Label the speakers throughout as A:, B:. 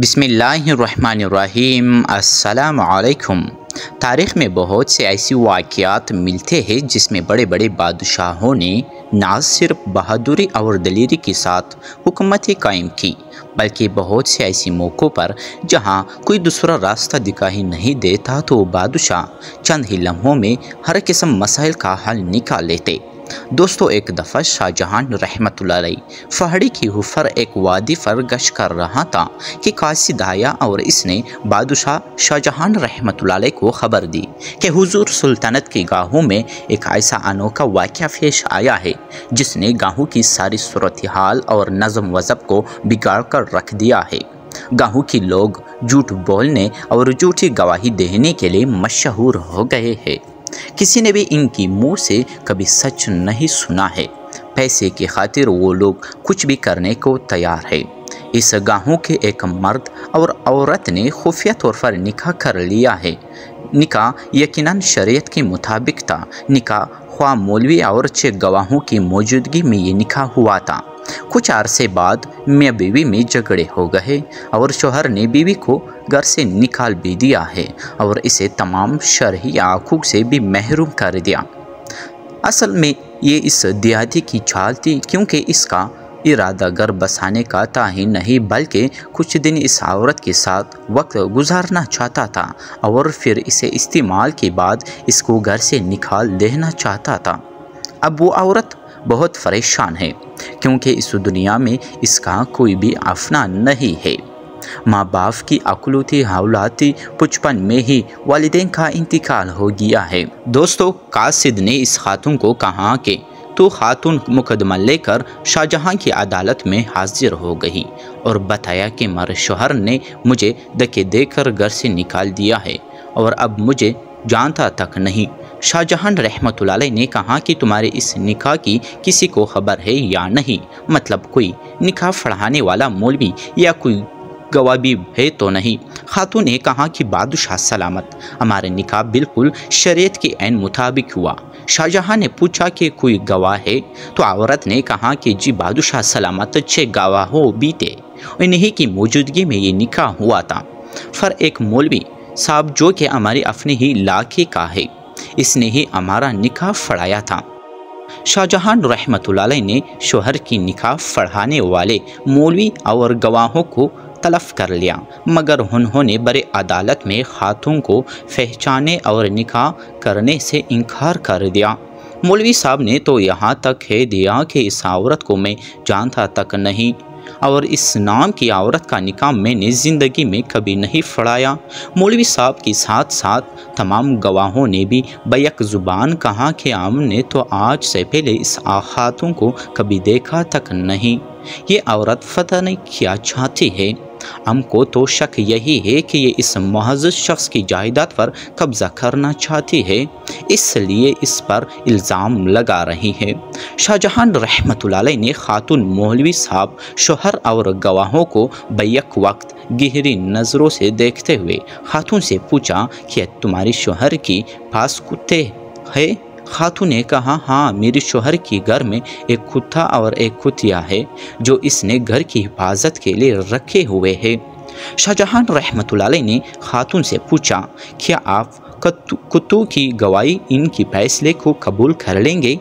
A: बिस्मिल्लाहिर्रहमानिर्रहीम। अस्सलाम वालेकुम। तारीख़ में बहुत से ऐसी वाक़यात मिलते हैं जिसमें बड़े बड़े बादशाहों ने न सिर्फ बहादुरी और दलेरी के साथ हुकूमतें कायम की, बल्कि बहुत से ऐसे मौक़ों पर जहां कोई दूसरा रास्ता दिखाई नहीं देता तो बादशाह चंद ही लम्हों में हर किस्म मसाइल का हल निकाल लेते। दोस्तों, एक दफ़ा शाहजहां रहमतुल्लाह अलैह पहाड़ी की ऊपर एक वादी पर गश्त कर रहा था कि कासिद आया और इसने बादशाह शाहजहां रहमतुल्लाह अलैह को खबर दी कि हुजूर सुल्तानत की गाहों में एक ऐसा अनोखा वाक़या पेश आया है जिसने गाहों की सारी सूरत हाल और नज़म वज़ब को बिगाड़ कर रख दिया है। गाहों के लोग झूठ बोलने और झूठी गवाही देने के लिए मशहूर हो गए हैं। किसी ने भी इनकी मुँह से कभी सच नहीं सुना है। पैसे की खातिर वो लोग कुछ भी करने को तैयार है। इस गाहों के एक मर्द और औरत ने खुफिया तौर पर निकाह कर लिया है। निकाह यकीनन शरीयत के मुताबिक था। निकाह ख्वाह मौलवी और 6 गवाहों की मौजूदगी में ये निकाह हुआ था। कुछ अरसे बाद मियाँ बीवी में झगड़े हो गए और शोहर ने बीवी को घर से निकाल भी दिया है और इसे तमाम शरही हकूक़ से भी महरूम कर दिया। असल में ये इस देहाती की चाल थी, क्योंकि इसका इरादा घर बसाने का था ही नहीं, बल्कि कुछ दिन इस औरत के साथ वक्त गुजारना चाहता था और फिर इसे इस्तेमाल के बाद इसको घर से निकाल देना चाहता था। अब वो औरत बहुत परेशान है, क्योंकि इस दुनिया में इसका कोई भी अपना नहीं है। माँ बाप की अकलौती औलादी बचपन में ही वालिदैन का इंतकाल हो गया है। दोस्तों, कासिद ने इस खातून को कहा कि तो खातून मुकदमा लेकर शाहजहां की अदालत में हाजिर हो गई और बताया कि मेरे शोहर ने मुझे धक्के देकर घर से निकाल दिया है और अब मुझे जानता तक नहीं। शाहजहां रहमतुल्लाह अलैह ने कहा कि तुम्हारे इस निकाह की किसी को खबर है या नहीं, मतलब कोई निकाह पढ़ाने वाला मौलवी या कोई गवाह भी है तो नहीं। खातून ने कहा कि बादशाह सलामत, हमारे निकाह बिल्कुल शरीयत के ऐन मुताबिक हुआ। शाहजहां ने पूछा कि कोई गवाह है, तो औरत ने कहा कि जी बादशाह सलामत, 6 गवाहों भी थे, इन्हीं की मौजूदगी में ये निकाह हुआ था। फिर एक मौलवी साहब जो कि हमारे अपने ही इलाके का है, इसने ही हमारा निकाह पढ़ाया था। शाहजहां रहमतुल्लाह अलैह ने शोहर की निकाह पढ़ाने वाले मौलवी और गवाहों को तलब कर लिया, मगर उन्होंने बड़े अदालत में खातून को पहचाने और निकाह करने से इनकार कर दिया। मौलवी साहब ने तो यहाँ तक कह दिया कि इस औरत को मैं जानता तक नहीं और इस नाम की औरत का निकाह मैंने ज़िंदगी में कभी नहीं पढ़ाया। मौलवी साहब के साथ साथ तमाम गवाहों ने भी बैक ज़ुबान कहा कि हमने तो आज से पहले इस खातून को कभी देखा तक नहीं। ये औरत पता नहीं क्या चाहती है। हमको तो शक यही है कि ये इस मुअज़्ज़ज़ शख्स की जायदाद पर कब्ज़ा करना चाहती है, इसलिए इस पर इल्ज़ाम लगा रही है। शाहजहां रहमतुल्लाह अलैह ने खातून मौलवी साहब, शोहर और गवाहों को बैक वक्त गहरी नज़रों से देखते हुए खातून से पूछा कि तुम्हारे शोहर के पास कुत्ते हैं? खातून ने कहा, हाँ, मेरे शोहर के घर में एक कुत्ता और एक कुतिया है जो इसने घर की हिफाजत के लिए रखे हुए हैं। शाहजहां रहमतुल्लाह अलैह ने खातून से पूछा, क्या आप कुत्तों की गवाही इनकी फैसले को कबूल कर लेंगे?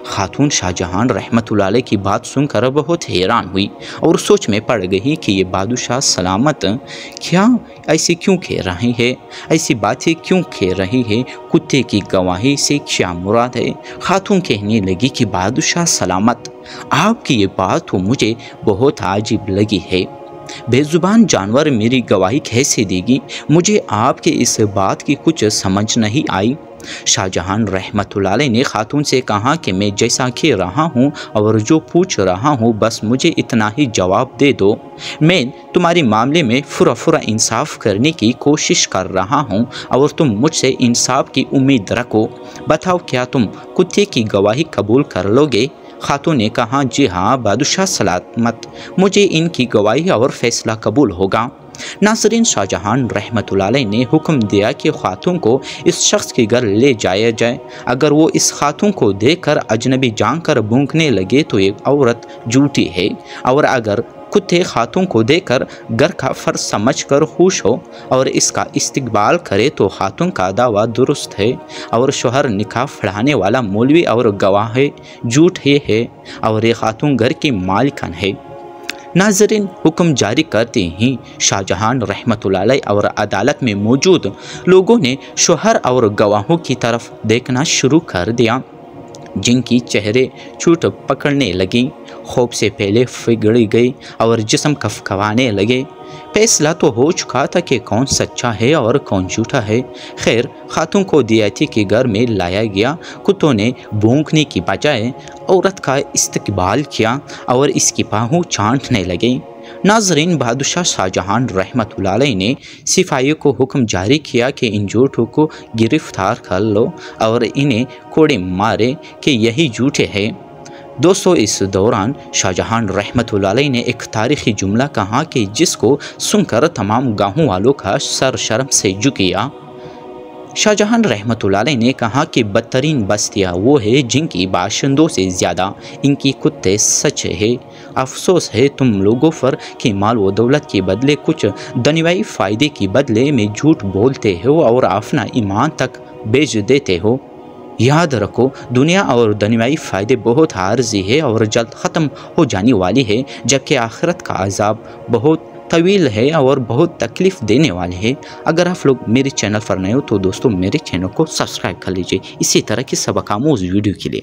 A: खातून शाहजहां रहमतुल्लाह अलैह की बात सुनकर बहुत हैरान हुई और सोच में पड़ गई कि ये बादशाह सलामत क्या ऐसे क्यों कह रही है, ऐसी बातें क्यों कह रही है, कुत्ते की गवाही से क्या मुराद है? खातून कहने लगी कि बादशाह सलामत, आपकी ये बात तो मुझे बहुत अजीब लगी है। बेजुबान जानवर मेरी गवाही कैसे देगी? मुझे आपके इस बात की कुछ समझ नहीं आई। शाहजहां रहमतुल्लाह अलैह ने खातून से कहा कि मैं जैसा कह रहा हूँ और जो पूछ रहा हूँ बस मुझे इतना ही जवाब दे दो। मैं तुम्हारे मामले में फुरा इंसाफ करने की कोशिश कर रहा हूँ और तुम मुझसे इंसाफ की उम्मीद रखो। बताओ, क्या तुम कुत्ते की गवाही कबूल कर लोगे? खातून ने कहा, जी हाँ बादशाह सलामत, मुझे इनकी गवाही और फैसला कबूल होगा। नाज़रीन, शाहजहां रहमतुल्लाह अलैह ने हुक्म दिया कि खातून को इस शख्स के घर ले जाया जाए। अगर वो इस खातून को देखकर अजनबी जानकर भूंकने लगे तो ये औरत झूठी है, और अगर کتے خاتون کو دیکھ کر گھر کا فرض سمجھ کر خوش ہو اور اس کا استقبال کرے تو خاتون کا دعویٰ درست ہے اور شوہر نکاح پڑھانے والا مولوی اور گواہ جھوٹ ہی ہے اور یہ خاتون گھر کی مالکن ہے۔ ناظرین، حکم جاری کرتے ہی شاہ جہاں رحمۃ اللہ علیہ اور عدالت میں موجود لوگوں نے شوہر اور گواہوں کی طرف دیکھنا شروع کر دیا، جن کی چہرے چوٹ پکڑنے لگیں، خوف سے پہلے پگھل گئی اور جسم کھپکھپانے لگے۔ فیصلہ تو ہو چکا تھا کہ کون سچا ہے اور کون جھوٹا ہے۔ خیر، خاتون کو دیاتی کے گھر میں لایا گیا۔ کتوں نے بھونکنے کی بجائے عورت کا استقبال کیا اور اس کی پاؤں چاٹنے لگے۔ ناظرین، بادشاہ شاہ جہاں رحمۃ اللہ علیہ نے سپاہیوں کو حکم جاری کیا کہ ان جھوٹوں کو گرفتار کر لو اور انہیں کوڑے مارے کہ یہی جھوٹے ہیں۔ دوستو، اس دوران شاہ جہاں رحمۃ اللہ علیہ نے ایک تاریخی جملہ کہا کہ جس کو سن کر تمام گاہوں والوں کا سر شرم سے جھک گیا۔ شاہ جہاں رحمۃ اللہ علیہ نے کہا کہ بدترین بستیاں وہ ہے جن کی باشندوں سے زیادہ ان کی کتے سچ ہے۔ افسوس ہے تم لوگوں پر کہ مال و دولت کے بدلے کچھ دنیاوی فائدے کے بدلے میں جھوٹ بولتے ہو اور اپنا ایمان تک بیچ دیتے ہو۔ یاد رکھو، دنیا اور دنیاوی فائدے بہت عارضی ہے اور جلد ختم ہو جانے والی ہے، جبکہ آخرت کا عذاب بہت طویل ہے اور بہت تکلیف دینے والے ہے۔ اگر آپ لوگ میرے چینل پر نئے ہو تو دوستو میرے چینل کو سبسکرائب کر لیجئے اسی طرح کی سبق آموز ویڈیو کے لیے۔